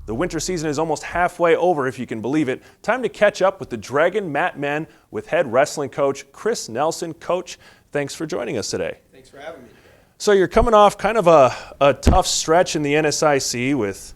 The winter season is almost halfway over, if you can believe it. Time to catch up with the Dragon Mat Men with head wrestling coach Kris Nelson. Coach, thanks for joining us today. Thanks for having me. So you're coming off kind of a tough stretch in the NSIC with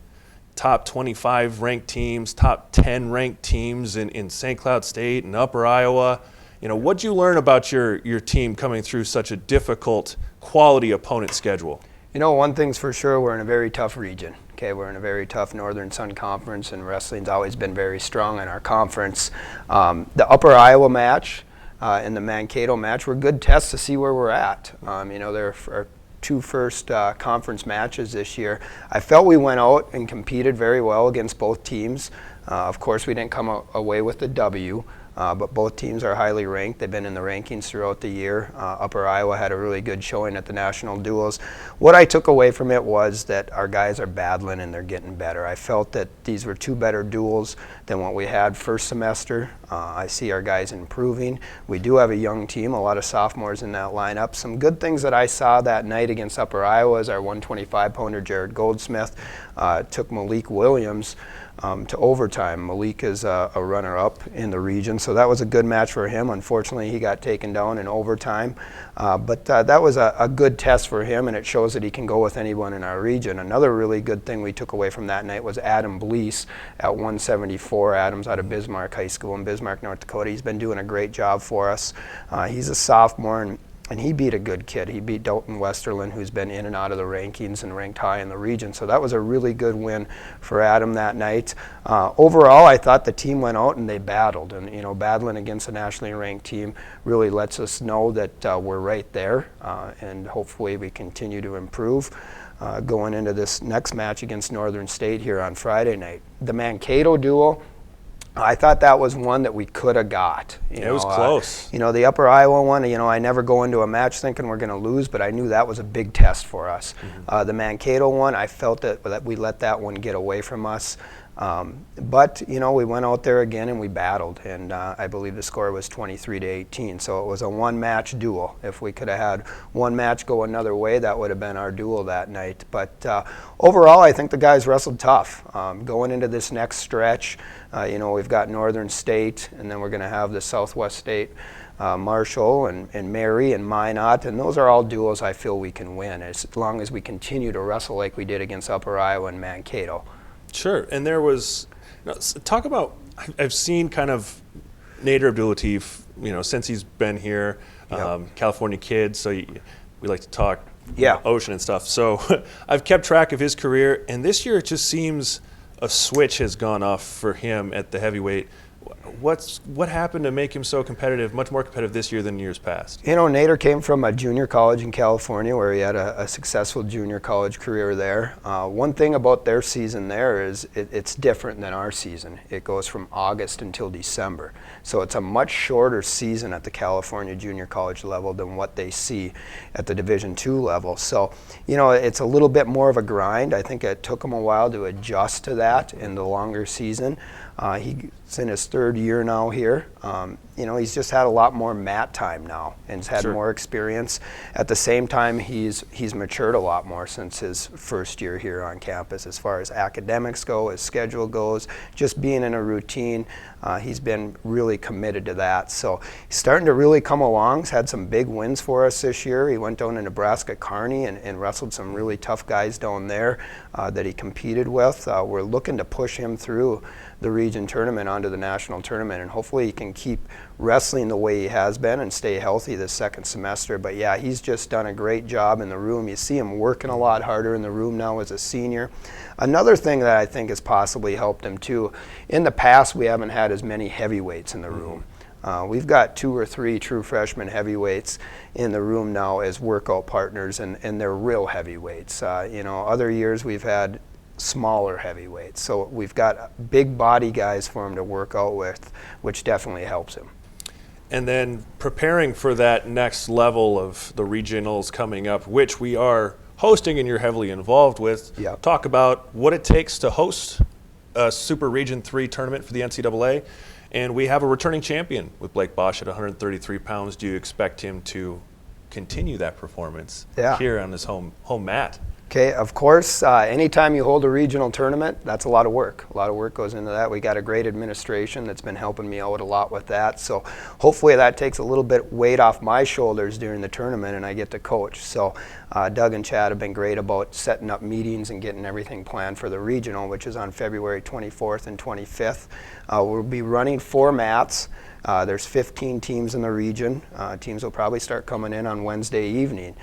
top 25 ranked teams, top 10 ranked teams in St. Cloud State and Upper Iowa. You know, what'd you learn about your team coming through such a difficult quality opponent schedule? You know, one thing's for sure, we're in a very tough region. Okay, we're in a very tough Northern Sun Conference, and wrestling's always been very strong in our conference. The Upper Iowa match and the Mankato match were good tests to see where we're at. You know, they're our two first conference matches this year. I felt we went out and competed very well against both teams. Of course, we didn't come away with the W. But both teams are highly ranked. They've been in the rankings throughout the year. Upper Iowa had a really good showing at the national duels. What I took away from it was that our guys are battling and they're getting better. I felt that these were two better duels than what we had first semester. I see our guys improving. We do have a young team, a lot of sophomores in that lineup. Some good things that I saw that night against Upper Iowa is our 125-pounder Jared Goldsmith took Malik Williams to overtime. Malik is a runner-up in the region, so that was a good match for him. Unfortunately, he got taken down in overtime, but that was a good test for him, and it shows that he can go with anyone in our region. Another really good thing we took away from that night was Adam Bleese at 174. Adam's out of Bismarck High School in Bismarck, North Dakota. He's been doing a great job for us. He's a sophomore, and he beat a good kid. He beat Dalton Westerlin, who's been in and out of the rankings and ranked high in the region. So that was a really good win for Adam that night. Overall, I thought the team went out and they battled. And, you know, battling against a nationally ranked team really lets us know that we're right there. And hopefully we continue to improve going into this next match against Northern State here on Friday night. The Mankato duel, I thought that was one that we could have got. It was close. You know, the Upper Iowa one, you know, I never go into a match thinking we're going to lose, but I knew that was a big test for us. Mm-hmm. The Mankato one, I felt that we let that one get away from us. But, you know, we went out there again and we battled, and I believe the score was 23-18. So it was a one-match duel. If we could have had one match go another way, that would have been our duel that night. But overall, I think the guys wrestled tough. Going into this next stretch, you know, we've got Northern State, and then we're going to have the Southwest State Marshall and Mary and Minot, and those are all duels I feel we can win as long as we continue to wrestle like we did against Upper Iowa and Mankato. Sure, and there was, talk about, I've seen kind of Nader Abdul-Latif, you know, since he's been here, yep. California kid, so we like to talk ocean and stuff. So I've kept track of his career, and this year it just seems a switch has gone off for him at the heavyweight. What happened to make him so competitive, much more competitive this year than years past? You know, Nader came from a junior college in California where he had a successful junior college career there. One thing about their season there is it's different than our season. It goes from August until December. So it's a much shorter season at the California junior college level than what they see at the Division II level. So, you know, it's a little bit more of a grind. I think it took him a while to adjust to that in the longer season. He's in his third year now here. You know, he's just had a lot more mat time now and has had more experience. At the same time, he's matured a lot more since his first year here on campus as far as academics go, his schedule goes, just being in a routine. He's been really committed to that. So he's starting to really come along. He's had some big wins for us this year. He went down to Nebraska Kearney and wrestled some really tough guys down there that he competed with. We're looking to push him through the region tournament onto the national tournament, and hopefully he can keep wrestling the way he has been and stay healthy this second semester. But yeah, he's just done a great job in the room. You see him working a lot harder in the room now as a senior. Another thing that I think has possibly helped him too, in the past we haven't had as many heavyweights in the room. We've got 2 or 3 true freshman heavyweights in the room now as workout partners, and they're real heavyweights. You know, other years we've had smaller heavyweights. So we've got big body guys for him to work out with, which definitely helps him. And then preparing for that next level of the regionals coming up, which we are hosting and you're heavily involved with. Yep. Talk about what it takes to host a Super Region 3 tournament for the NCAA. And we have a returning champion with Blake Bosch at 133 pounds. Do you expect him to continue that performance here on his home mat? Okay, of course, anytime you hold a regional tournament, that's a lot of work. A lot of work goes into that. We got a great administration that's been helping me out a lot with that. So hopefully that takes a little bit weight off my shoulders during the tournament and I get to coach. So Doug and Chad have been great about setting up meetings and getting everything planned for the regional, which is on February 24th and 25th. We'll be running 4 mats. There's 15 teams in the region. Teams will probably start coming in on Wednesday evening.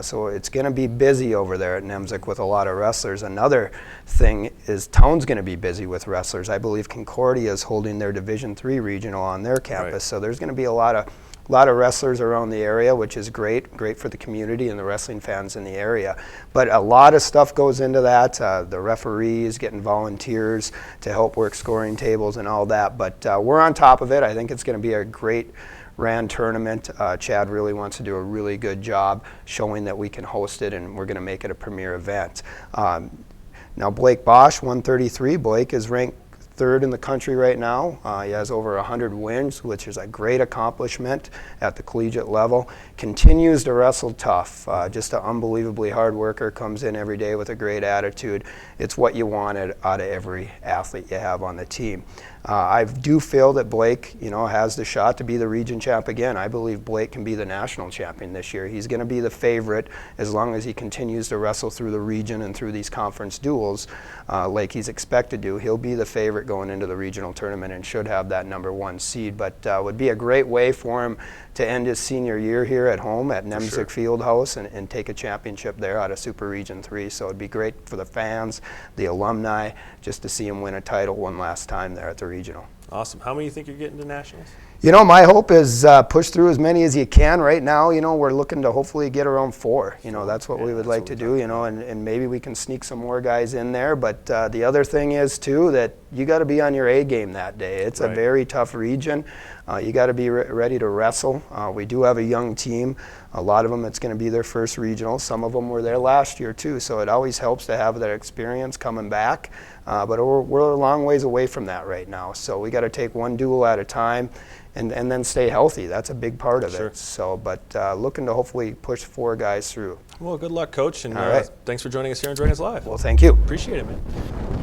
So it's going to be busy over there at Nemzik with a lot of wrestlers. Another thing is town's going to be busy with wrestlers. I believe Concordia is holding their Division III regional on their campus. Right. So there's going to be a lot of wrestlers around the area, which is great for the community and the wrestling fans in the area. But a lot of stuff goes into that. The referees getting volunteers to help work scoring tables and all that. But we're on top of it. I think it's going to be a great ran tournament. Chad really wants to do a really good job showing that we can host it, and we're going to make it a premier event. Now Blake Bosch, 133. Blake is ranked 3rd in the country right now. He has over 100 wins, which is a great accomplishment at the collegiate level. Continues to wrestle tough. Just an unbelievably hard worker, comes in every day with a great attitude. It's what you wanted out of every athlete you have on the team. I do feel that Blake, has the shot to be the region champ again. I believe Blake can be the national champion this year. He's going to be the favorite as long as he continues to wrestle through the region and through these conference duels like he's expected to. He'll be the favorite going into the regional tournament and should have that #1 seed. But would be a great way for him to end his senior year here at home at Nemzik Fieldhouse and take a championship there out of Super Region 3. So it'd be great for the fans, the alumni, just to see him win a title one last time there at the regional. Awesome. How many do you think you're getting to nationals? My hope is push through as many as you can. Right now, we're looking to hopefully get around 4. That's what we would like to do, and maybe we can sneak some more guys in there. But the other thing is, too, that you got to be on your A game that day. It's a very tough region. You got to be ready to wrestle. We do have a young team. A lot of them, it's going to be their first regional. Some of them were there last year, too. So it always helps to have that experience coming back. But we're a long ways away from that right now. So we got to take one duel at a time. And then stay healthy. That's a big part of it. So, but looking to hopefully push 4 guys through. Well, good luck, Coach, and All right. Thanks for joining us here on Dragons Live. Well, thank you. Appreciate it, man.